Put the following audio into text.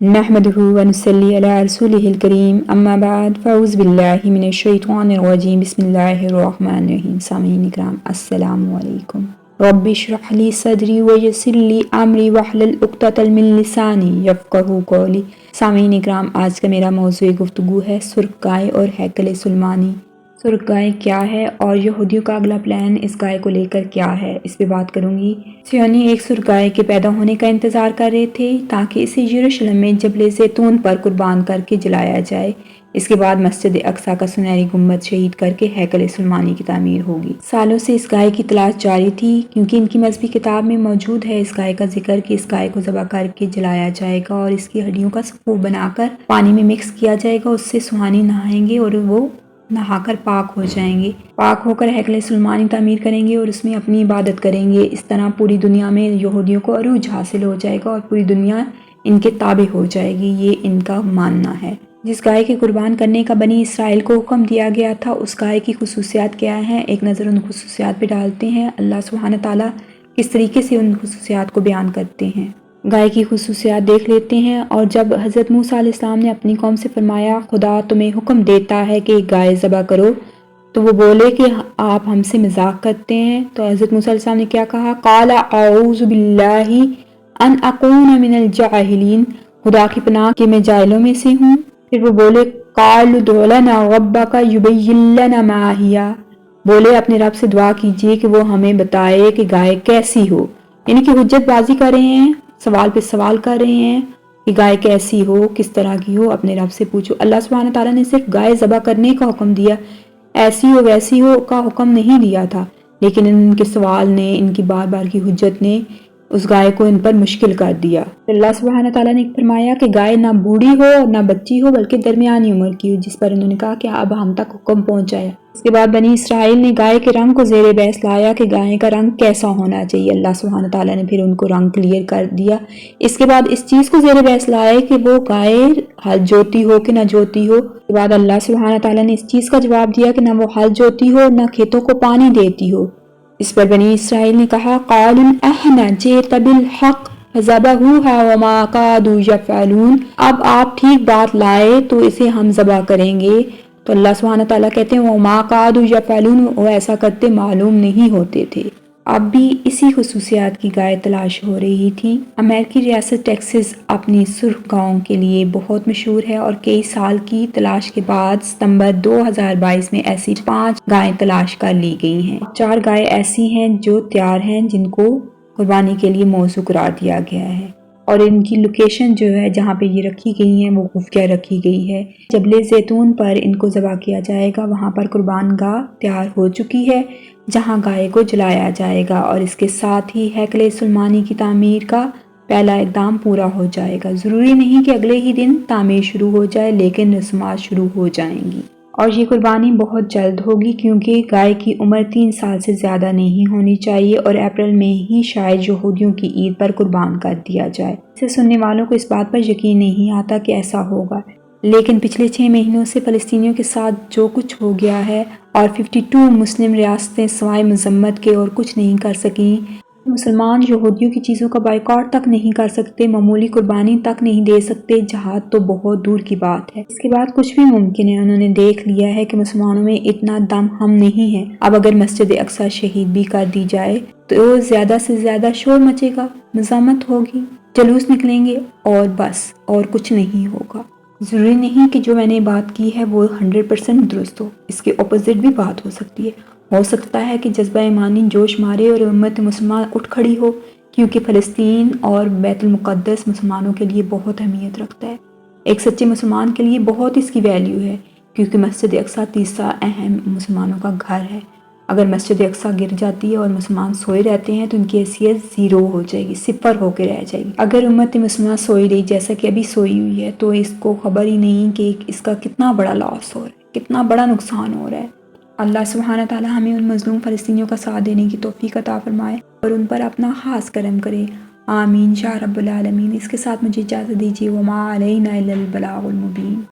नहमदुहु व नुसल्ली अला रसूलिहिल करीम अम्मा बाद फ़अऊज़ु बिल्लाहि मिनश शैतानिर रजीम बिस्मिल्लाहिर रहमानिर रहीम। सामीन इकराम अस्सलामु अलैकुम। रब्बि इश्रह ली सदरी व यस्सिर ली अमरी वहलुल उक़दतम मिन लिसानी यफ़क़हू क़ौली। सामीन इकराम, आज का मेरा मौज़ूए गुफ्तगू है सुर्ख़ गाय और हैकल सुलैमानी। सुर्ख़ गाय क्या है और यहूदियों का अगला प्लान इस गाय को लेकर क्या है, इस पे बात करूंगी। सियोनी एक सुर्ख़ गाय के पैदा होने का इंतज़ार कर रहे थे ताकि इसे यरूशलेम में जबल ज़ैतून पर कुर्बान करके जलाया जाए। इसके बाद मस्जिद अक्सा का सुनहरी गुम्बद शहीद करके हैकल सुलैमानी की तामीर होगी। सालों से इस गाय की तलाश जारी थी क्योंकि इनकी मजहबी किताब में मौजूद है इस गाय का जिक्र कि इस गाय को ज़बह करके जलाया जाएगा और इसकी हड्डियों का सफ़ूफ बनाकर पानी में मिक्स किया जाएगा। उससे सुहानी नहाएंगे और वो नहाकर पाक हो जाएंगे। पाक होकर हैकल सुलैमानी तामीर करेंगे और उसमें अपनी इबादत करेंगे। इस तरह पूरी दुनिया में यहूदियों को अरूज हासिल हो जाएगा और पूरी दुनिया इनके ताबे हो जाएगी, ये इनका मानना है। जिस गाय के कुर्बान करने का बनी इसराइल को हुक्म दिया गया था उस गाय की खुसूसियात क्या हैं, एक नज़र उन खुसूसियात पे डालते हैं। अल्लाह सुब्हान ताला किस तरीके से उन खुसूसियात को बयान करते हैं, गाय की खुसूसियात देख लेते हैं। और जब हज़रत मूसा अलैहिस्सलाम ने अपनी कौम से फरमाया खुदा तुम्हें हुक्म देता है कि गाय ज़बह करो, तो वो बोले कि आप हमसे मजाक करते हैं। तो हज़रत मूसा अलैहिस्सलाम ने क्या कहा, क़ाला अऊज़ु बिल्लाहि अन अकून मिनल जाहिलीन, खुदा की पनाह कि मैं जाहिलों में से हूँ। फिर वो बोले क़ालू उद्उ लना रब्बका युबय्यिन लना मा हिया, बोले अपने रब से दुआ कीजिए कि वो हमें बताए कि गाय कैसी हो। यानी कि हुज्जतबाजी कर रहे हैं, सवाल पे सवाल कर रहे हैं कि गाय कैसी हो, किस तरह की हो, अपने रब से पूछो। अल्लाह सुब्हान ताला ने सिर्फ गाय ज़बह करने का हुक्म दिया, ऐसी हो वैसी हो का हुक्म नहीं दिया था। लेकिन इनके सवाल ने, इनकी बार बार की हुज्जत ने उस गाय को इन पर मुश्किल कर दिया। अल्लाह सुब्हान ताला ने फरमाया कि गाय ना बूढ़ी हो ना बच्ची हो बल्कि दरमियानी उम्र की हो, जिस पर उन्होंने कहा कि अब हम तक हुक्म पहुंचाया। इसके बाद बनी इसराइल ने गाय के रंग को ज़ेरे बहस लाया कि गाय का रंग कैसा होना चाहिए। अल्लाह सुब्हान ताला ने फिर उनको रंग क्लियर कर दिया। इसके बाद इस चीज़ को ज़ेरे बहस लाया कि वो गाय हल जोती हो कि ना जोती हो। इसके बाद अल्लाह सुब्हान ताला ने इस चीज़ का जवाब दिया कि ना वो हल जोती हो ना खेतों को पानी देती हो। इस पर बनी इसराइल ने कहा क़ालू अहना जित बिल हक़ फ़ज़बहूहा वमा कादू यफ़अलून, अब आप ठीक बात लाए तो इसे हम ज़बह करेंगे। तो अल्लाह सुब्हान ताला कहते हैं वमा कादू यफ़अलून, वो ऐसा करते मालूम नहीं होते थे। अब भी इसी खुसूसियात की गाय तलाश हो रही थी। अमेरिकी रियासत टेक्सास अपनी सुर्ख़ गायों के लिए बहुत मशहूर है और कई साल की तलाश के बाद सितंबर 2022 में ऐसी 5 गायें तलाश कर ली गई हैं। 4 गायें ऐसी हैं जो तैयार हैं, जिनको कुर्बानी के लिए मौजू करार दिया गया है और इनकी लोकेशन जो है जहाँ पे ये रखी गई हैं वो खुफिया रखी गई है। जबल ज़ैतून पर इनको ज़बह किया जाएगा, वहाँ पर कुर्बान गाह तैयार हो चुकी है जहाँ गाय को जलाया जाएगा और इसके साथ ही हैकल सुलैमानी की तामीर का पहला इक़दाम पूरा हो जाएगा। ज़रूरी नहीं कि अगले ही दिन तामीर शुरू हो जाए, लेकिन रस्मात शुरू हो जाएंगी और ये कुर्बानी बहुत जल्द होगी क्योंकि गाय की उम्र 3 साल से ज़्यादा नहीं होनी चाहिए और अप्रैल में ही शायद यहूदियों की ईद पर कुर्बान कर दिया जाए। इसे सुनने वालों को इस बात पर यकीन नहीं आता कि ऐसा होगा, लेकिन पिछले 6 महीनों से फ़लस्तीनियों के साथ जो कुछ हो गया है और 52 मुस्लिम रियासतें सवाए मजम्मत के और कुछ नहीं कर सकीं। मुसलमान यहूदियों की चीज़ों का बाइकॉट तक नहीं कर सकते, मामूली कुर्बानी तक नहीं दे सकते, जहाद तो बहुत दूर की बात है। इसके बाद कुछ भी मुमकिन है। उन्होंने देख लिया है कि मुसलमानों में इतना दम हम नहीं है। अब अगर मस्जिद अक्सा शहीद भी कर दी जाए तो ज़्यादा से ज़्यादा शोर मचेगा, मज़ामत होगी, जुलूस निकलेंगे और बस, और कुछ नहीं होगा। ज़रूरी नहीं कि जो मैंने बात की है वो 100% दुरुस्त हो, इसके ऑपोजिट भी बात हो सकती है। हो सकता है कि जज्बा ईमानी जोश मारे और उम्मत मुसलमान उठ खड़ी हो, क्योंकि फ़लस्तीन और बैतुल मुक़द्दस मुसलमानों के लिए बहुत अहमियत रखता है। एक सच्चे मुसलमान के लिए बहुत इसकी वैल्यू है, क्योंकि मस्जिद अक्सा तीसरा अहम मुसलमानों का घर है। अगर मस्जिद अक्सा गिर जाती है और मुसलमान सोए रहते हैं तो उनकी हैसियत ज़ीरो हो जाएगी, सिफर होकर रह जाएगी। अगर उम्मत मुसलमान सोई रही जैसा कि अभी सोई हुई है तो इसको खबर ही नहीं कि इसका कितना बड़ा लॉस हो रहा है, कितना बड़ा नुकसान हो रहा है। अल्लाह सुब्हान ताला हमें उन मज़लूम फ़लस्तीनियों का साथ देने की तौफ़ीक़ अता फ़रमाए और उन पर अपना ख़ास करम करे, आमीन या रब्बुल आलमीन। इसके साथ मुझे इजाज़त दीजिए। वमा अलैना इल्लल बलागुल मुबीन।